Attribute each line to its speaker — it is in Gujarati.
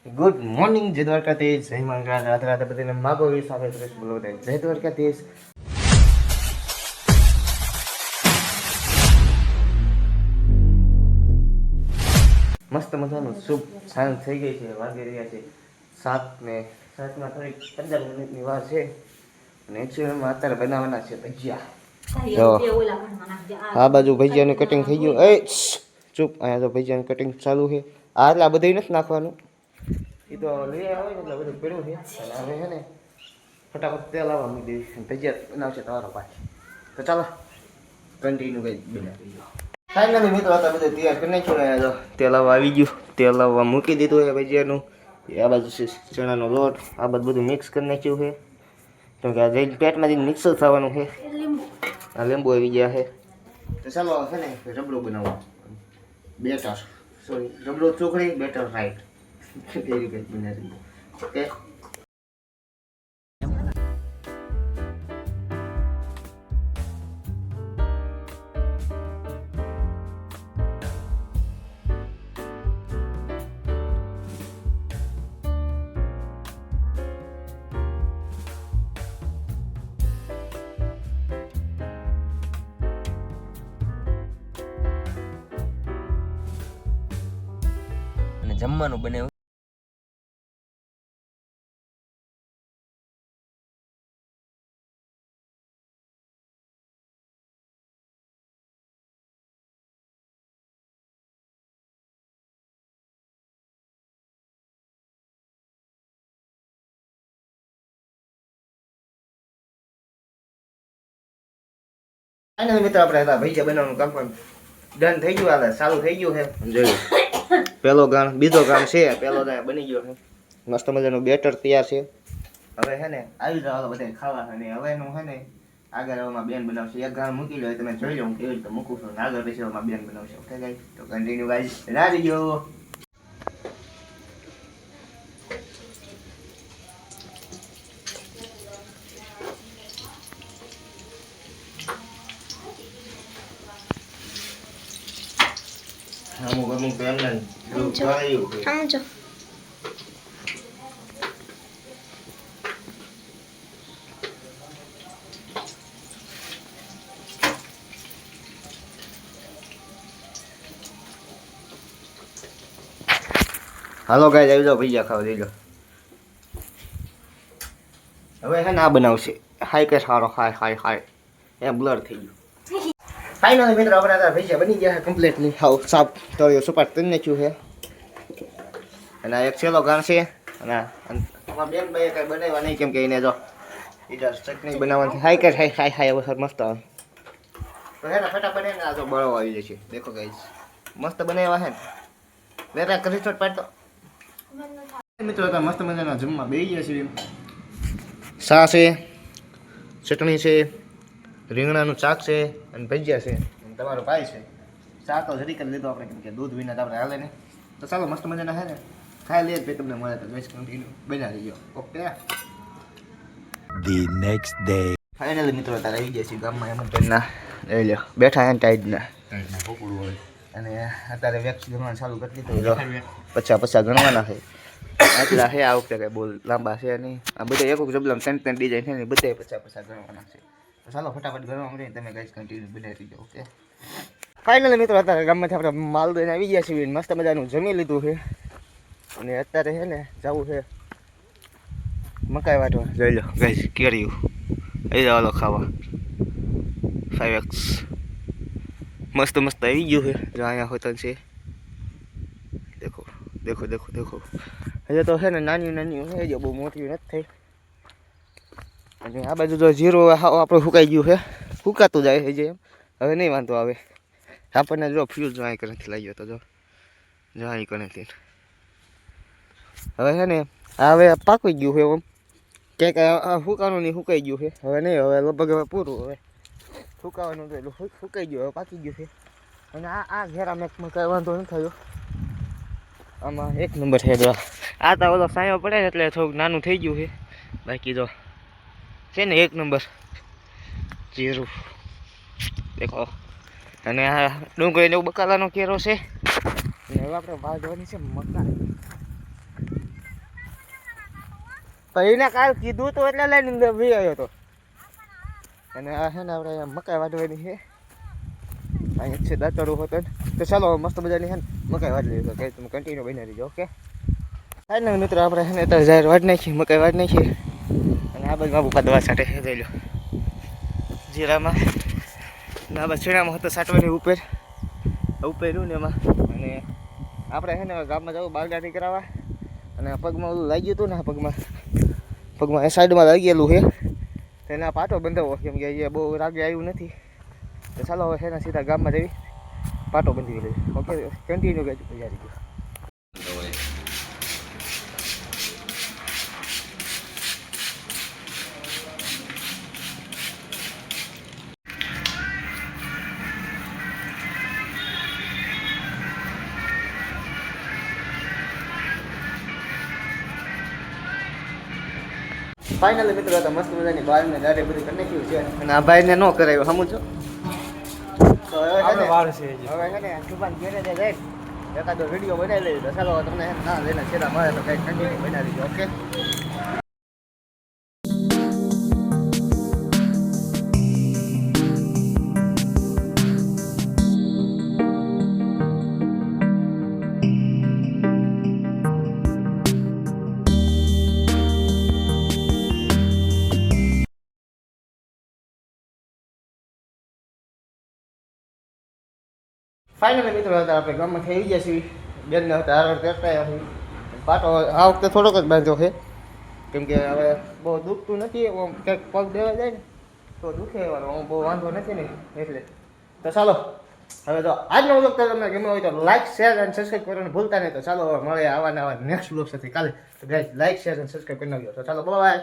Speaker 1: ગુડ મોર્નિંગ જય દ્વારકાધીશ, જય મંગળા, રાધે રાધે બધાને માગો વીસ સાથે સુરેશ બોલો બધા જય દ્વારકાધીશ. મસ્ત મજાનું શુભ સાંજ થઈ ગઈ છે. વાગી રહ્યા છે 7 ને 7માં થોડીક 15 મિનિટની વાર છે અને એકચ્યુઅલીમાં અત્યારે બનાવવાના છે ભજીયા. તો આ બાજુ ભજીયાનું કટિંગ થઈ ગયું. એ ચૂપ, અહીંયા તો ભજીયાનું કટિંગ ચાલુ છે. આ એટલે આ બધું નથી નાખવાનું, એ તો લઈ આવે ને એટલે બધું પડ્યું છે. અને હવે છે ને ફટાફટ તેલ આવવા મૂકી દેવી, ભજીયા બનાવશે તમારો પાસે. તો ચાલો કન્ટિન્યુ કંઈ બનાવી દો. ફાઇનલી મિત્રો હતા બધું તૈયાર કરી નાખ્યું ને તો તેલ આવવા આવી ગયું. તેલ આવવા મૂકી દીધું છે ભજીયાનું. આ બાજુ છે ચણાનો લોટ, આ બધું બધું મિક્સ કરી નાખ્યું છે કેમ કે આ જઈને પેટમાંથી મિક્સ થવાનું છે. આ લીંબુ આવી ગયા છે. તો ચાલો છે ને રબડો બનાવો, બેટર સોરી રબડો ચોકડી બેટર રાઈટ એ રીતે બનાવી. ઓકે
Speaker 2: જમવાનું બને
Speaker 1: ફાઇનલી મિત્રો આપણે હતા ભજીયા બનાવવાનું કામ પણ ડન થઈ ગયું. હાલે ચાલુ થઈ ગયું છે. જોયું પહેલો ગાણ, બીજો ગાણ છે. પહેલો ગાણ બની ગયો છે. મસ્ત મજાનું બેટર તૈયાર છે. હવે છે ને આવી જાવ બધા ખાવા. અને હવે એનું છે ને આગળ હવામાં બેન બનાવશે. એક ગાણ મૂકી લો, તમે જોઈ લો હું કેવી રીતે મૂકું છું. આગળ પછી હવામાં બેન બનાવશે. ઓકે ગાઈસ, તો કન્ટિન્યુ ગાઈસ રાજી ગયો. અમુક અમુક તો એમને
Speaker 3: સમજો
Speaker 1: હાલો ગાઈસ આવી જાઓ ભજીયા ખાવા દઈ લો. હવે છે ને આ બનાવશે હાય કે સારો હાય હાય હાય એ બ્લર થઈ ગયું. ફાઇનલી મિત્રો આપણે આ ભજીયા બની ગયા છે કમ્પ્લીટલી. હાવ સાફ તળિયો સપાટ કરી નાખ્યું છે. અને આ એક છેલ્લો ગાણ છે. અને આમાં બેન ભાઈ કઈ બનાવ્યા નહીં કેમ કે એને જો ઈટા ચટણી બનાવવાની હાય કે હાય હાય હાય હવે મસ્ત આવે. તો હે ને ફટાફટ એને આ જો બળો આવી જશે. દેખો ગાઈસ મસ્ત બનાવ્યા છે ને. વેરા કરી ચોટ પાડતો મિત્રો હતા મસ્ત મજાના જમવા બેસી ગયા છે. સા છે, ચટણી છે, રીંગણાનું શાક છે અને ભજીયા છે. અને તમારો ભાઈ છે. ચા તો જરી કરી લીધો આપણે કેમ કે દૂધ વિના આપણે હાલે ને. તો ચાલો મસ્ત મજાના છે ને ખાઈ લઈએ પછી તમને મળે તો વેસ્ટ કન્ટિન્યુ બનાવી દો. Okay
Speaker 2: the next day.
Speaker 1: Finally મિત્રો અત્યારે આવી ગયા છીએ ગામમાં. એમ પેનના લઈ લો બેઠા હે ટાઈડના અને અત્યારે વેક્સ ગણવાનું ચાલુ કરી દીધું. 50 ગણવાના છે. આટલા છે આ વખતે કઈ બોલ લાંબા છે નહીં. આ બધા એક જબલમ ત્રણ ડિઝાઇન છે ને બધા 50 ગણવાના છે. તો ચાલો ફટાફટ ગણવા મળીને તમે ગાઈસ કન્ટિન્યુ બનાવી દો. ઓકે ફાઇનલી મિત્રો અત્યારે ગામમાંથી આપણે માલ દઈને આવી ગયા છીએ. મસ્ત મજાનું જમી લીધું છે અને અત્યારે છે ને જવું છે મકાઈ વાટવા. જોઈ લો ગાઈસ કેરીયું આવી જવાનો ખાવા 5x મસ્ત મસ્ત આવી ગયું છે. જો અહીંયા હોતન છે. દેખો દેખો દેખો દેખો. હજુ તો છે ને નાની નાની છે જો બહુ મોટી નથી થઈ. અને આ બાજુ તો જીરો આપણે સુકાઈ ગયું છે. સુકાતું જાય છે જે એમ. હવે નહીં વાંધો આવે આપણને. જો ફ્યુઝ જો અહીં કનેથી લાગ્યો તો જો અહીં કનેથી હવે છે ને આ હવે પાકી ગયું છે. એમ ક્યાંક સુકાનું નહીં સુકાઈ ગયું છે. હવે નહીં હવે લગભગ હવે પૂરું. હવે સુકાવાનું તો એટલું સુકાઈ ગયું હવે પાકી ગયું છે. અને આ ઘેરા મેકમાં કંઈ વાંધો નથી થયો. આમાં એક નંબર છે. જો આ તો ઓલો સાયો પડે ને એટલે થોડુંક નાનું થઈ ગયું છે. બાકી જો છે ને એક નંબર જીરું દેખો. અને આ ડુંગળીનો બકાલાનો કેરો છે. અને હવે આપણે વાવવાની છે મકાઈ. પણ એને કાલ કીધું તો એટલે લઈને વી આવ્યો હતો. અને આ છે ને આપણે અહીંયા મકાઈ વાઢવાની છે. અહીંયા છે દાતરું હોતો ને. તો ચાલો મસ્ત મજાની છે ને મકાઈ વાઢ લેવી તો કે તમે કન્ટિન્યુ બની રહીજો. ઓકે હા ને મિત્રો આપણે છે ને અત્યારે જાહેર વાઢ નાખી મકાઈ વાઢ નાખી. અને આ બાજુ બાપુ દવા છાંટે છે જોઈ લો જીરામાં. ના બસ છીણામાં હતો સાટવાની ઉપર રહ્યું ને એમાં. અને આપણે છે ને ગામમાં જવું બારગાડી કરાવવા. અને પગમાં ઓલું લાગી ગયું હતું ને પગમાં એ સાઈડમાં લાગી ગયેલું છે. તો એના પાટો બંધાવો કેમ કે એ બહુ રાગે આવ્યું નથી. તો ચાલો હવે છે ને સીધા ગામમાં જઈ પાટો બંધી લઈએ. ઓકે કન્ટિન્યુ કરજો તૈયારી. ફાઇનલી મિત્રો તો મસ્ત મજાની બારને દાઢી બધી કરી નાખ્યું છે. અને આ ભાઈને ન કરાવ્યું સમજો. તો હવે છે ને સુભાન ઘેરે જાય એકાદો વિડીયો બનાવી લઈએ. તો ચાલો તમને ના લઈને છેલ્લા મળે તો કંઈક કન્ટિન્યુ બનાવી દો. ઓકે ફાઇનલી મિત્રો હતા આપણે ગામમાં થઈ ગયા છીએ. બેનને હતા હારવાર કરતા આવ્યા છીએ. પાટો આ વખતે થોડોક જ બાંધ્યો છે કેમ કે હવે બહુ દુખતું નથી. કંઈક પગ દેવા જાય ને તો દુખે એવાનો બહુ વાંધો નથી ને એટલે. તો ચાલો હવે તો આજનો વ્લોગ તમને ગમ્યો હોય તો લાઈક શેર અને સબસ્ક્રાઈબ કરવાનું ભૂલતા નહીં. તો ચાલો હવે મળે આવા નેક્સ્ટ વ્લોગ સાથે કાલે. તો ગાઈસ લાઈક શેર અને સબસ્ક્રાઈબ કરી નાખજો. તો ચાલો બાય.